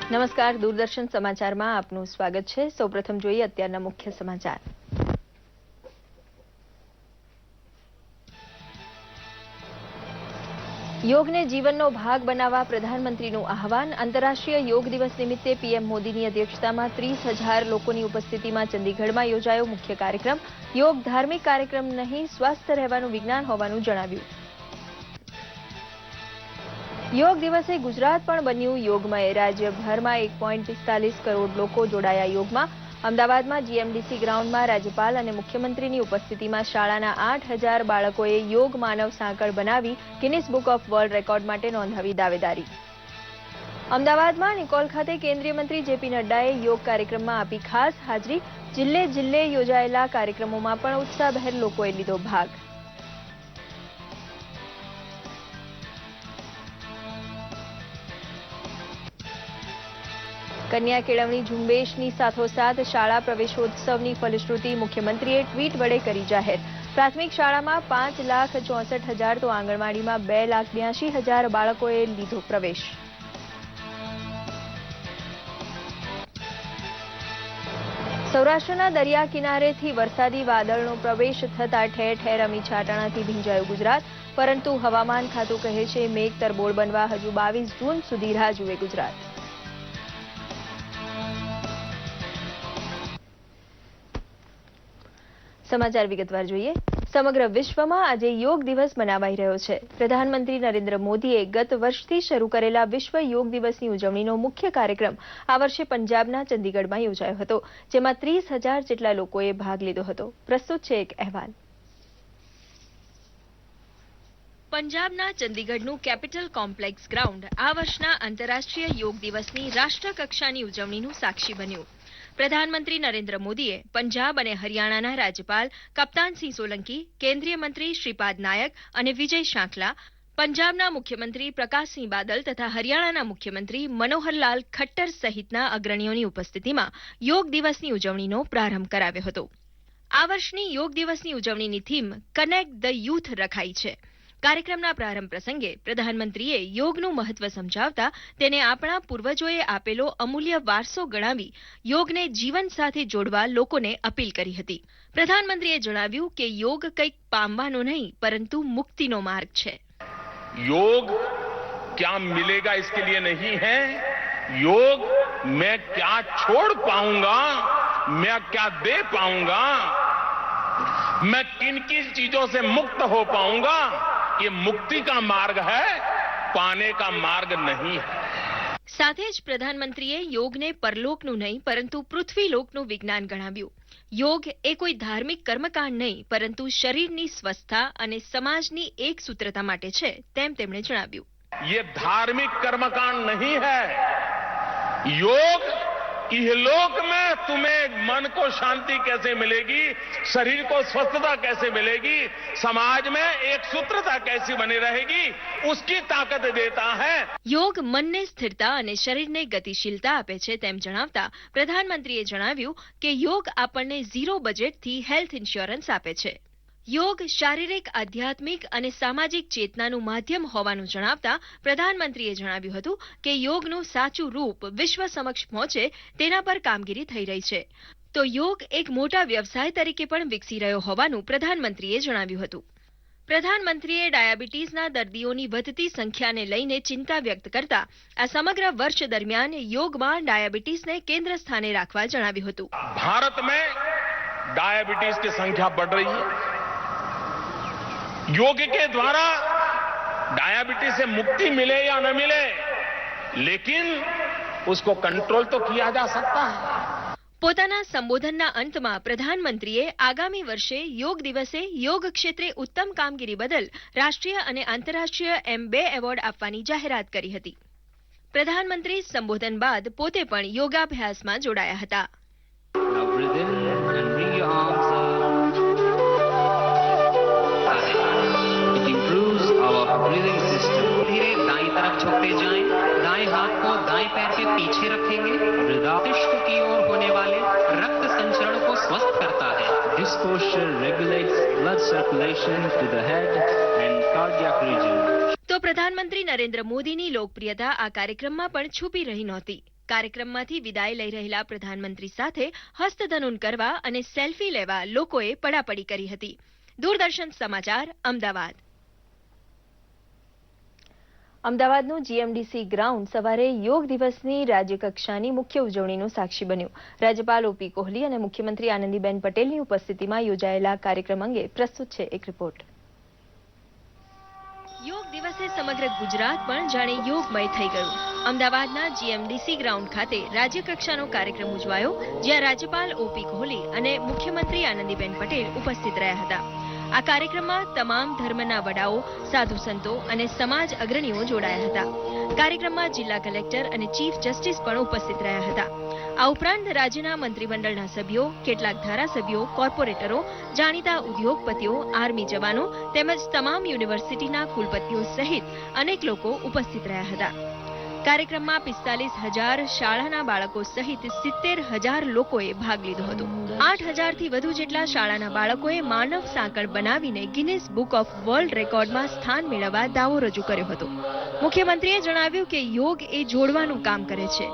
નમસ્કાર, દૂરદર્શન સમાચારમાં આપનું સ્વાગત છે। સૌપ્રથમ જોઈએ અત્યારના મુખ્ય સમાચાર। યોગને જીવનનો ભાગ બનાવવા પ્રધાનમંત્રીનું આહવાન। આંતરરાષ્ટ્રીય યોગ દિવસ નિમિત્તે પીએમ મોદીની અધ્યક્ષતામાં 30,000 લોકોની ઉપસ્થિતિમાં ચંદીગઢમાં યોજાયો મુખ્ય કાર્યક્રમ। યોગ ધાર્મિક કાર્યક્રમ નહીં, સ્વસ્થ રહેવાનું વિજ્ઞાન હોવાનું જણાવ્યું। યોગ દિવસે ગુજરાત પણ બન્યું યોગમય। રાજ્યભરમાં 1.45 કરોડ લોકો જોડાયા યોગમાં। અમદાવાદમાં જીએમડીસી ગ્રાઉન્ડમાં રાજ્યપાલ અને મુખ્યમંત્રીની ઉપસ્થિતિમાં શાળાના 8,000 બાળકોએ યોગ માનવ સાંકળ બનાવી Guinness book of world record માટે નોંધાવી દાવેદારી। અમદાવાદમાં નિકોલ ખાતે કેન્દ્રીય મંત્રી જેપી નડ્ડાએ યોગ કાર્યક્રમમાં આપી ખાસ હાજરી। જિલ્લે જિલ્લે યોજાયેલા કાર્યક્રમોમાં પણ ઉત્સાહભેર લોકોએ લીધો ભાગ। કન્યા કેળવણી ઝુંબેશની સાથોસાથ શાળા પ્રવેશોત્સવની ફલશ્રુતિ મુખ્યમંત્રીએ ટ્વીટ વડે કરી જાહેર। પ્રાથમિક શાળામાં 5,64,000 તો આંગણવાડીમાં 2,82,000 બાળકોએ લીધો પ્રવેશ। સૌરાષ્ટ્રના દરિયા કિનારેથી વરસાદી વાદળનો પ્રવેશ થતા ઠેર ઠેર અમી છાંટાણાથી ભીંજાયું ગુજરાત, પરંતુ હવામાન ખાતું કહે છે મેઘ તરબોળ બનવા હજુ 22 જૂન સુધી રાહ જુએ ગુજરાત। સમાચાર વિગતવાર જોઈએ। સમગ્ર વિશ્વમાં આજે યોગ દિવસ મનાવાઈ રહ્યો છે। પ્રધાનમંત્રી નરેન્દ્ર મોદીએ ગત વર્ષથી શરૂ કરેલા વિશ્વ યોગ દિવસની ઉજવણીનો મુખ્ય કાર્યક્રમ આ વર્ષે પંજાબના ચંદીગઢમાં યોજાયો હતો, જેમાં 30,000 જેટલા લોકોએ ભાગ લીધો હતો। પ્રસ્તુત છે એક અહેવાલ। પંજાબના ચંદીગઢનું કેપિટલ કોમ્પ્લેક્સ ગ્રાઉન્ડ આ વર્ષના આંતરરાષ્ટ્રીય યોગ દિવસની રાષ્ટ્રકક્ષાની ઉજવણીનું સાક્ષી બન્યું। પ્રધાનમંત્રી નરેન્દ્ર મોદીએ પંજાબ અને હરિયાણાના રાજ્યપાલ કપ્તાનસિંહ સોલંકી, કેન્દ્રીય મંત્રી શ્રીપાદ નાયક અને વિજય શાંખલા, પંજાબના મુખ્યમંત્રી પ્રકાશસિંહ બાદલ તથા હરિયાણાના મુખ્યમંત્રી મનોહરલાલ ખટ્ટર સહિતના અગ્રણીઓની ઉપસ્થિતિમાં યોગ દિવસની ઉજવણીનો પ્રારંભ કરાવ્યો હતો। આ વર્ષની યોગ દિવસની ઉજવણીની થીમ કનેક્ટ ધ યુથ રખાઈ છે। કાર્યક્રમના પ્રારંભ પ્રસંગે પ્રધાનમંત્રીએ યોગનું મહત્વ સમજાવતા તેને આપણા પૂર્વજોએ આપેલો અમૂલ્ય વારસો ગણાવી યોગને જીવન સાથે જોડવા લોકોને અપીલ કરી હતી। પ્રધાનમંત્રીએ જણાવ્યું કે યોગ કંઈક પામવાનો નહીં, પરંતુ મુક્તિનો માર્ગ છે। योग क्या मिलेगा इसके लिए नहीं है, योग मैं क्या छोड़ पाऊंगा, मैं क्या दे पाऊंगा, मैं किन किन चीजों से मुक्त हो पाऊंगा, ये मुक्ति का मार्ग है, पाने का मार्ग नहीं है। સાથે જ પ્રધાનમંત્રીએ યોગને પરલોકનું નહીં, પરંતુ પૃથ્વીલોકનું વિજ્ઞાન ગણાવ્યું। યોગ એ કોઈ ધાર્મિક કર્મકાંડ નહીં, પરંતુ શરીરની સ્વસ્થતા અને સમાજની એક સૂત્રતા માટે છે, તેમ તેમણે જણાવ્યું। ये धार्मिक कर्मकांड नहीं है, योग इहलोक में तुम्हें मन को शांति कैसे मिलेगी, शरीर को स्वस्थता कैसे मिलेगी, समाज में एक सूत्रता कैसी बनी रहेगी, उसकी ताकत देता है। યોગ મનને સ્થિરતા અને શરીરને ગતિશીલતા આપે છે તેમ જણાવતા પ્રધાનમંત્રીએ જણાવ્યું કે યોગ આપણને ઝીરો બજેટથી હેલ્થ ઇન્સ્યોરન્સ આપે છે। યોગ શારીરિક, આધ્યાત્મિક અને સામાજિક ચેતનાનું માધ્યમ હોવાનું જણાવતા પ્રધાનમંત્રીએ જણાવ્યું હતું કે યોગનું સાચું રૂપ વિશ્વ સમક્ષ પહોંચે તેના પર કામગીરી થઈ રહી છે। તો યોગ એક મોટા વ્યવસાય તરીકે પણ વિકસી રહ્યો હોવાનું પ્રધાનમંત્રીએ જણાવ્યું હતું। પ્રધાનમંત્રીએ ડાયાબિટીસના દર્દીઓની વધતી સંખ્યાને લઈને ચિંતા વ્યક્ત કરતા આ સમગ્ર વર્ષ દરમિયાન યોગમાં ડાયાબિટીસને કેન્દ્ર સ્થાને રાખવા જણાવ્યું હતું। भारत में डायबिटीज की संख्या बढ़ रही है, योग के द्वारा डायबिटीज से मुक्ति मिले या न मिले, लेकिन उसको कंट्रोल तो किया जा सकता है। પોતાના સંબોધનના અંતમાં પ્રધાનમંત્રીએ આગામી વર્ષે યોગ દિવસે યોગ ક્ષેત્રે ઉત્તમ કામગીરી બદલ રાષ્ટ્રીય અને આંતરરાષ્ટ્રીય એમ 2 એવોર્ડ આપવાની જાહેરાત કરી હતી। પ્રધાનમંત્રી સંબોધન બાદ પોતે પણ યોગાભ્યાસમાં જોડાયા હતા। धीरे दाईं तरफ झुकते जाएं, दाएं हाथ को दाएं पैर के पीछे रखेंगे। मस्तिष्क की ओर होने वाले रक्त संचरण को स्वस्थ करता है। This posture regulates blood circulation to the head and cardiac region. તો પ્રધાનમંત્રી નરેન્દ્ર મોદીની લોકપ્રિયતા આ કાર્યક્રમમાં પણ છુપી રહી નહોતી। કાર્યક્રમમાંથી વિદાય લઈ રહેલા પ્રધાનમંત્રી સાથે હસ્તધનુન કરવા અને સેલ્ફી લેવા લોકોએ પડાપડી કરી હતી. દૂરદર્શન સમાચાર, અમદાવાદ. અમદાવાદનું જીએમડીસી ગ્રાઉન્ડ સવારે યોગ દિવસની રાજ્યકક્ષાની મુખ્ય ઉજવણીનું સાક્ષી બન્યું. રાજ્યપાલ ઓપી કોહલી અને મુખ્યમંત્રી આનંદીબેન પટેલની ઉપસ્થિતિમાં યોજાયેલા કાર્યક્રમ અંગે પ્રસ્તુત છે એક રિપોર્ટ. યોગ દિવસે સમગ્ર ગુજરાત પણ જાણે યોગમય થઈ ગયું. અમદાવાદના જીએમડીસી ગ્રાઉન્ડ ખાતે રાજ્યકક્ષાનો કાર્યક્રમ ઉજવાયો, જ્યાં રાજ્યપાલ ઓપી કોહલી અને મુખ્યમંત્રી આનંદીબેન પટેલ ઉપસ્થિત રહ્યા હતા. આ કાર્યક્રમમાં તમામ ધર્મના વડાઓ, સાધુ સંતો અને સમાજ અગ્રણીઓ જોડાયા હતા. કાર્યક્રમમાં જિલ્લા કલેક્ટર અને ચીફ જસ્ટિસ પણ ઉપસ્થિત રહ્યા હતા. આ ઉપરાંત રાજ્યના મંત્રીમંડળના સભ્યો, કેટલાક ધારાસભ્યો, કોર્પોરેટરો, જાણીતા ઉદ્યોગપતિઓ, આર્મી જવાનો તેમજ તમામ યુનિવર્સિટીના કુલપતિઓ સહિત અનેક લોકો ઉપસ્થિત રહ્યા હતા. કાર્યક્રમમાં 45,000 શાળાના બાળકો સહિત 70,000 લોકોએ ભાગ લીધો હતો. 8,000થી વધુ જેટલા શાળાના બાળકોએ માનવ સાંકળ બનાવીને ગિનિસ બુક ઓફ વર્લ્ડ રેકોર્ડમાં સ્થાન મેળવવા દાવો રજૂ કર્યો હતો. મુખ્યમંત્રીએ જણાવ્યું કે યોગ એ જોડવાનું કામ કરે છે.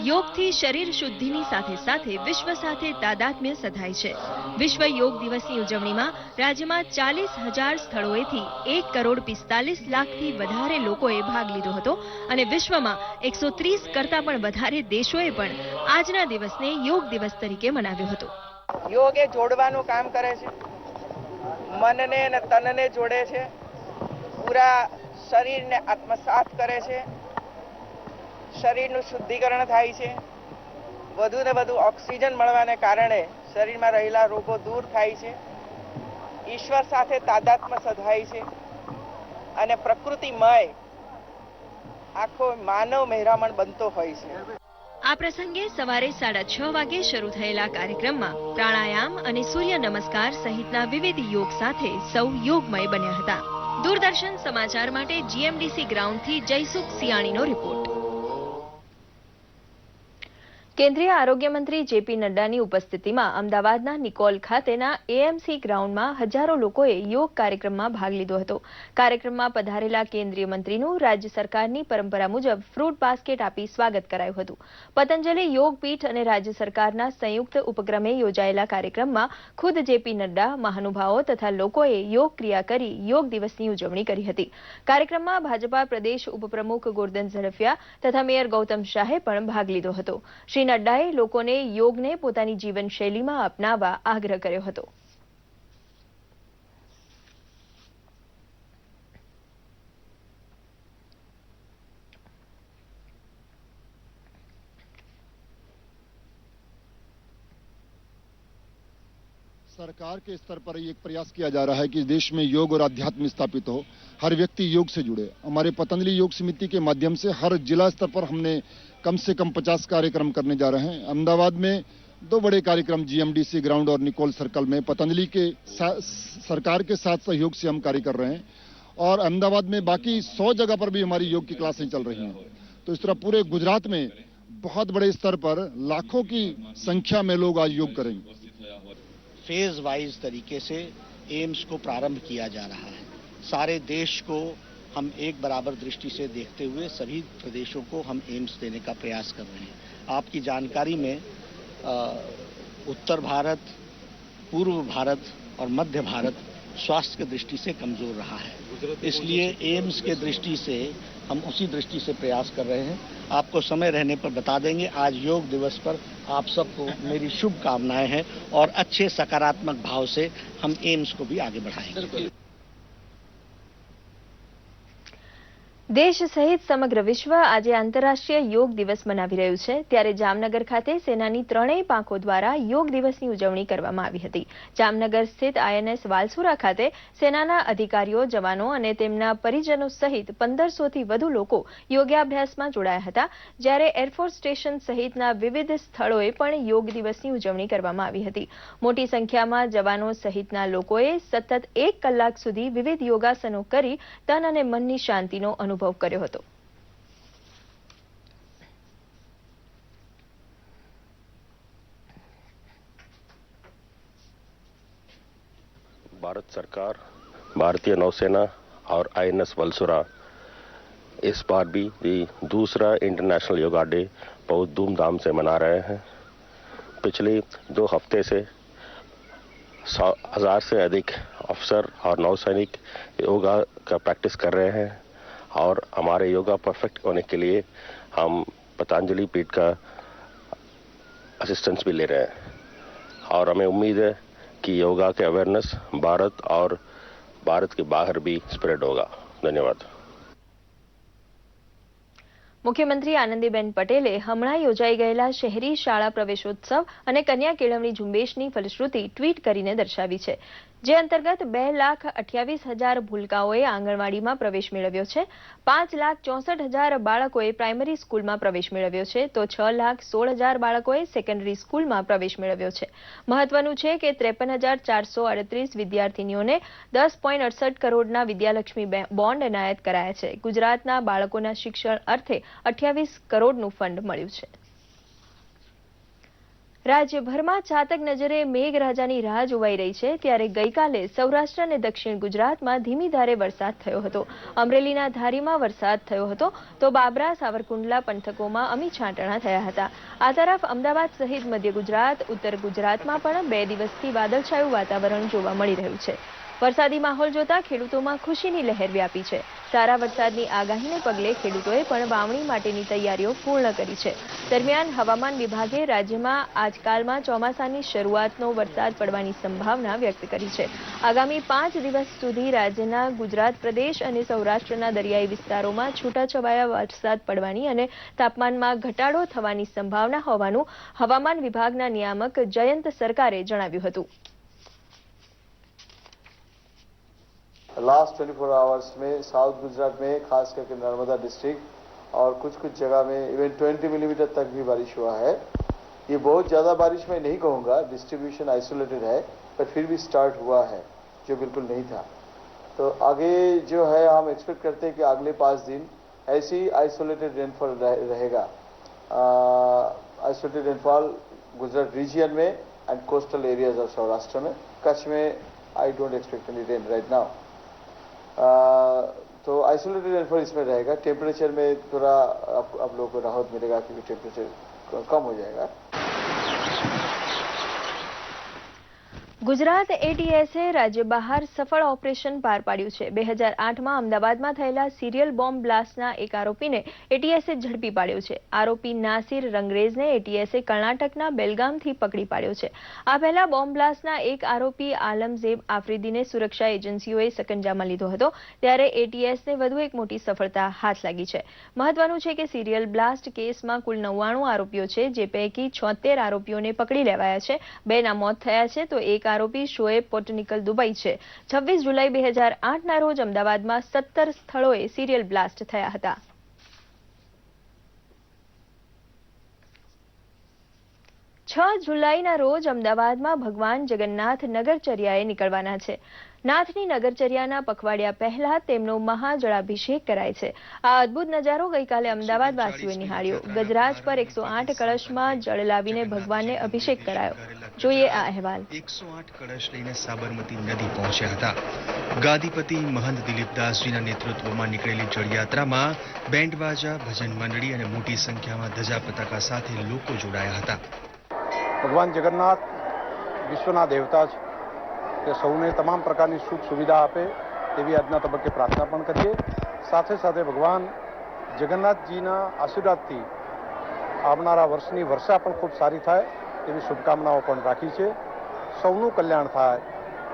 યોગથી શરીર શુદ્ધિની સાથે સાથે વિશ્વ સાથે તાદાત્મ્ય સધાય છે. વિશ્વ યોગ દિવસની ઉજવણીમાં રાજ્યમાં 40,000 સ્થળોએથી 1,45,00,000થી વધારે લોકોએ ભાગ લીધો હતો અને વિશ્વમાં 130 કરતાં પણ વધારે દેશોએ પણ આજના દિવસને યોગ દિવસ તરીકે મનાવ્યો હતો. યોગ એ જોડવાનું કામ કરે છે. મનને અને તનને જોડે છે. પૂરા શરીરને આત્મસાત કરે છે. શરીરનું શુદ્ધિકરણ થાય છે. વધુ ને વધુ ઓક્સિજન મળવાને કારણે શરીરમાં રહેલા રોગો દૂર થાય છે. ઈશ્વર સાથે તાદાત્મ્ય સધાય છે અને પ્રકૃતિમય આખો માનવ મહેરામણ બનતો હોય છે. આ પ્રસંગે સવારે 6:30 વાગે શરૂ થયેલા કાર્યક્રમમાં પ્રાણાયામ અને સૂર્ય નમસ્કાર સહિતના વિવિધ યોગ સાથે સૌ યોગમય બન્યા હતા. દૂરદર્શન સમાચાર માટે જીએમડીસી ગ્રાઉન્ડથી જયસુખ સિયાણીનો રિપોર્ટ. કેન્દ્રીય આરોગ્ય મંત્રી જેપી નડ્ડાની ઉપસ્થિતિમાં અમદાવાદના નિકોલ ખાતેના એએમસી ગ્રાઉન્ડમાં હજારો લોકોએ યોગ કાર્યક્રમમાં ભાગ લીધો હતો. કાર્યક્રમમાં પધારેલા કેન્દ્રીય મંત્રીનું રાજ્ય સરકારની પરંપરા મુજબ ફ્રૂટ બાસ્કેટ આપી સ્વાગત કરાયું હતું. પતંજલિ યોગપીઠ અને રાજ્ય સરકારના સંયુક્ત ઉપક્રમે યોજાયેલા કાર્યક્રમમાં ખુદ જેપી નડ્ડા, મહાનુભાવો તથા લોકોએ યોગ ક્રિયા કરી યોગ દિવસની ઉજવણી કરી હતી. કાર્યક્રમમાં ભાજપા પ્રદેશ ઉપપ્રમુખ ગોરધન ઝડફિયા તથા મેયર ગૌતમ શાહે પણ ભાગ લીધો હતો. શ્રી નડ્ડાએ લોકોને યોગને પોતાની જીવનશૈલીમાં અપનાવવા આગ્રહ કર્યો હતો. सरकार के स्तर पर एक प्रयास किया जा रहा है कि देश में योग और आध्यात्म स्थापित हो, हर व्यक्ति योग से जुड़े. हमारे पतंजलि योग समिति के माध्यम से हर जिला स्तर पर हमने कम से कम 50 कार्यक्रम करने जा रहे हैं. अहमदाबाद में 2 बड़े कार्यक्रम जीएमडीसी ग्राउंड और निकोल सर्कल में पतंजलि के सरकार के साथ सहयोग से हम कार्य कर रहे हैं और अहमदाबाद में बाकी 100 जगह पर भी हमारी योग की क्लासें चल रही हैं. तो इस तरह पूरे गुजरात में बहुत बड़े स्तर पर लाखों की संख्या में लोग आज योग करेंगे. फेज वाइज तरीके से एम्स को प्रारंभ किया जा रहा है. सारे देश को हम एक बराबर दृष्टि से देखते हुए सभी प्रदेशों को हम एम्स देने का प्रयास कर रहे हैं. आपकी जानकारी में उत्तर भारत, पूर्व भारत और मध्य भारत स्वास्थ्य की दृष्टि से कमजोर रहा है. इसलिए एम्स के दृष्टि से हम उसी दृष्टि से प्रयास कर रहे हैं. आपको समय रहने पर बता देंगे. आज योग दिवस पर आप सबको मेरी शुभकामनाएं हैं और अच्छे सकारात्मक भाव से हम एम्स को भी आगे बढ़ाएंगे. દેશ સહિત સમગ્ર વિશ્વ આજે આંતરરાષ્ટ્રીય યોગ દિવસ મનાવી રહ્યું છે, ત્યારે જામનગર ખાતે સેનાની 3 પાંખો દ્વારા યોગ દિવસની ઉજવણી કરવામાં આવી હતી. જામનગર સ્થિત આઈએનએસ વાલસુરા ખાતે સેનાના અધિકારીઓ, જવાનો અને તેમના પરિજનો સહિત 1500થી વધુ લોકો યોગાભ્યાસમાં જોડાયા હતા, જ્યારે એરફોર્સ સ્ટેશન સહિતના વિવિધ સ્થળોએ પણ યોગ દિવસની ઉજવણી કરવામાં આવી હતી. મોટી સંખ્યામાં જવાનો સહિતના લોકોએ સતત 1 કલાક સુધી વિવિધ યોગાસનો કરી તન અને મનની શાંતિનો અનુભવ કર્યો હતો. भारत सरकार, भारतीय नौसेना और आईएनएस वलसुरा इस बार भी दूसरा इंटरनेशनल योगा डे बहुत धूमधाम से मना रहे हैं। पिछले 2 हफ्ते से 1,000 से अधिक अफसर और नौसैनिक योगा का प्रैक्टिस कर रहे हैं और हमारे योगा परफेक्ट होने के लिए हम पतंजलि पीठ का असिस्टेंस भी ले रहे हैं और हमें उम्मीद है कि योगा के अवेयरनेस भारत और भारत के बाहर भी स्प्रेड होगा। धन्यवाद। મુખ્યમંત્રી આનંદીબેન પટેલે હમણાં યોજાઈ ગયેલા શહેરી શાળા પ્રવેશોત્સવ અને કન્યા કેળવણી ઝુંબેશની ફલશ્રુતિ ટ્વીટ કરીને દર્શાવી છે, જે અંતર્ગત 2,28,000 ભૂલકાઓએ આંગણવાડીમાં પ્રવેશ મેળવ્યો છે, 5,64,000 બાળકોએ પ્રાઇમરી સ્કૂલમાં પ્રવેશ મેળવ્યો છે, તો 6,16,000 બાળકોએ સેકન્ડરી સ્કૂલમાં પ્રવેશ મેળવ્યો છે. મહત્વનું છે કે 53,438 વિદ્યાર્થીનીઓને 10.68 કરોડના વિદ્યાલક્ષ્મી બોન્ડ એનાયત કરાયા છે. ગુજરાતના બાળકોના શિક્ષણ અર્થે 28 કરોડનું ફંડ મળ્યું છે. રાજ્યભરમાં ચાતક નજરે મેઘરાજાની રાહ જોવાઈ રહી છે, ત્યારે ગઈકાલે સૌરાષ્ટ્ર અને દક્ષિણ ગુજરાતમાં ધીમી ધારે વરસાદ થયો હતો. અમરેલીના ધારીમાં વરસાદ થયો હતો, તો બાબરા, સાવરકુંડલા પંથકોમાં અમી છાંટણા થયા હતા. આ તરફ અમદાવાદ સહિત મધ્ય ગુજરાત, ઉત્તર ગુજરાતમાં પણ 2 દિવસથી વાદળછાયું વાતાવરણ જોવા મળી રહ્યું છે. વરસાદી માહોલ જોતા ખેડૂતોમાં ખુશીની લહેર વ્યાપી છે. સારા વરસાદની આગાહીને પગલે ખેડૂતોએ પણ વાવણી માટેની તૈયારીઓ પૂર્ણ કરી છે. દરમિયાન હવામાન વિભાગે રાજ્યમાં આજકાલમાં ચોમાસાની શરૂઆતનો વરસાદ પડવાની સંભાવના વ્યક્ત કરી છે. આગામી 5 દિવસ સુધી રાજ્યના ગુજરાત પ્રદેશ અને સૌરાષ્ટ્રના દરિયાઈ વિસ્તારોમાં છૂટાછવાયા વરસાદ પડવાની અને તાપમાનમાં ઘટાડો થવાની સંભાવના હોવાનું હવામાન વિભાગના નિયામક જયંત સરકારે જણાવ્યું હતું. लास्ट 24 आवर्स में साउथ गुजरात में खास करके नर्मदा डिस्ट्रिक्ट और कुछ जगह में इवन 20 मिलीमीटर तक भी बारिश हुआ है. ये बहुत ज़्यादा बारिश मैं नहीं कहूँगा, डिस्ट्रीब्यूशन आइसोलेटेड है, पर फिर भी स्टार्ट हुआ है जो बिल्कुल नहीं था. तो आगे जो है हम एक्सपेक्ट करते हैं कि अगले 5 दिन ऐसी आइसोलेटेड रेनफॉल रहेगा. आइसोलेटेड रेनफॉल गुजरात रीजन में and coastal areas of Saurashtra में. कच्छ में I don't expect any rain right now. तो आइसोलेटेड रेनफॉल इसमें रहेगा. टेम्परेचर में थोड़ा आप लोगों को राहत मिलेगा क्योंकि टेम्परेचर कम हो जाएगा. ગુજરાત એટીએસે રાજ્ય બહાર સફળ ઓપરેશન પાર પાડ્યું છે. 2008માં અમદાવાદમાં થયેલા સિરિયલ બોમ્બ બ્લાસ્ટના એક આરોપીને એટીએસે ઝડપી પાડ્યો છે. આરોપી નાસિર રંગરેઝને એટીએસે કર્ણાટકના બેલગામથી પકડી પાડ્યો છે. આ પહેલા બોમ્બ બ્લાસ્ટના એક આરોપી આલમઝેબ આફ્રિદીને સુરક્ષા એજન્સીઓએ સકંજામાં લીધો હતો, ત્યારે એટીએસને વધુ એક મોટી સફળતા હાથ લાગી છે. મહત્વનું છે કે સિરિયલ બ્લાસ્ટ કેસમાં કુલ 99 આરોપીઓ છે, જે પૈકી 76 આરોપીઓને પકડી લેવાયા છે. 2ના મોત થયા છે, તો એક આરોપી શોએબ પોટનિકલ દુબઈ છે. 26 જુલાઈ 2008ના રોજ અમદાવાદમાં 17 સ્થળોએ સિરિયલ બ્લાસ્ટ થયા હતા. જુલાઈના રોજ અમદાવાદમાં ભગવાન જગન્નાથ નગરચર્યાએ નીકળવાના છે. નાથની નગરચર્યાના પખવાડિયા પહેલા તેમનો મહાજળાભિષેક કરાય છે. આ અદ્ભુત નજારો ગઈકાલે અમદાવાદ વાસીઓએ નિહાળ્યો. ગજરાજ પર 108 કળશમાં જળ લાવીને ભગવાનને અભિષેક કરાયો. જોઈએ આ અહેવાલ. 108 કળશ લઈને સાબરમતી નદી પહોંચ્યા હતા. ગાદીપતિ મહંત દિલીપદાસજીના નેતૃત્વમાં નીકળેલી જળયાત્રામાં બેન્ડવાજા, ભજન મંડળી અને મોટી સંખ્યામાં ધજા પતાકા સાથે લોકો જોડાયા હતા. ભગવાન જગન્નાથ વિશ્વના દેવતા છે, તે સૌને તમામ પ્રકારની સુખ સુવિધા આપે તેવી આજના તબક્કે પ્રાર્થના પણ કરીએ. સાથે સાથે ભગવાન જગન્નાથજીના આશીર્વાદથી આવનારા વર્ષની વર્ષા પણ ખૂબ સારી થાય તેવી શુભકામનાઓ પણ રાખી છે. સૌનું કલ્યાણ થાય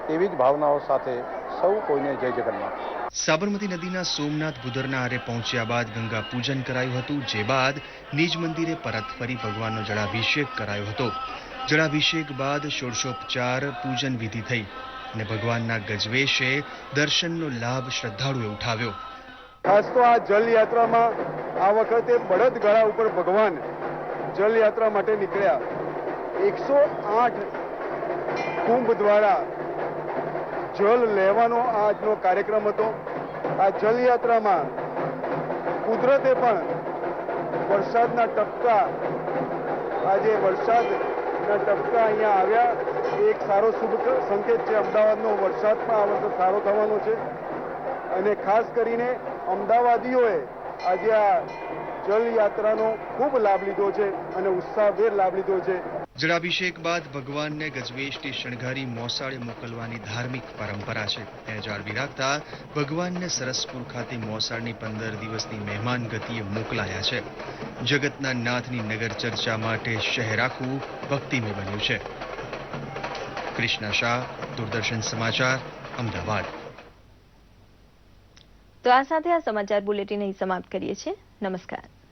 તેવી જ ભાવનાઓ સાથે સૌ કોઈને જય જગન્નાથ. સાબરમતી નદીના સોમનાથ ભૂદરના આરે પહોંચ્યા બાદ ગંગા પૂજન કરાયું હતું, જે બાદ નિજ મંદિરે પરત ફરી ભગવાનનો જળાભિષેક કરાયો હતો. જળાભિષેક બાદ ષોડશોપચાર પૂજન વિધિ થઈ અને ભગવાનના ગજવેશે દર્શનનો લાભ શ્રદ્ધાળુએ ઉઠાવ્યો. ખાસ તો આ જલયાત્રામાં આ વખતે બળદ ગળા ઉપર ભગવાન જલયાત્રા માટે નીકળ્યા. 108 કુંભ દ્વારા જલ લેવાનો આજનો કાર્યક્રમ હતો. આ જલયાત્રામાં કુદરતે પણ વરસાદના ટપકા, આજે વરસાદના ટપકા અહીંયા આવ્યા એ એક સારો શુભ સંકેત છે. અમદાવાદનો વરસાદ પણ આ વખતે સારો થવાનો છે અને ખાસ કરીને અમદાવાદીઓએ આજે આ જલયાત્રાનો ખૂબ લાભ લીધો છે અને ઉત્સાહભેર લાભ લીધો છે. જળાભિષેક બાદ ભગવાનને ગજવેશથી શણગારી મોસાળે મોકલવાની ધાર્મિક પરંપરા છે. તેને જાળવી રાખતા ભગવાનને સરસપુર ખાતે મોસાળની 15 દિવસની મહેમાન ગતિએ મોકલાયા છે. જગતના નાથની નગર ચર્ચા માટે શહેર આખું ભક્તિમય બન્યું છે. કૃષ્ણા શાહ, દૂરદર્શન સમાચાર, અમદાવાદ. તો આ સાથે આ સમાચાર બુલેટિન અહીં સમાપ્ત કરીએ છીએ. નમસ્કાર.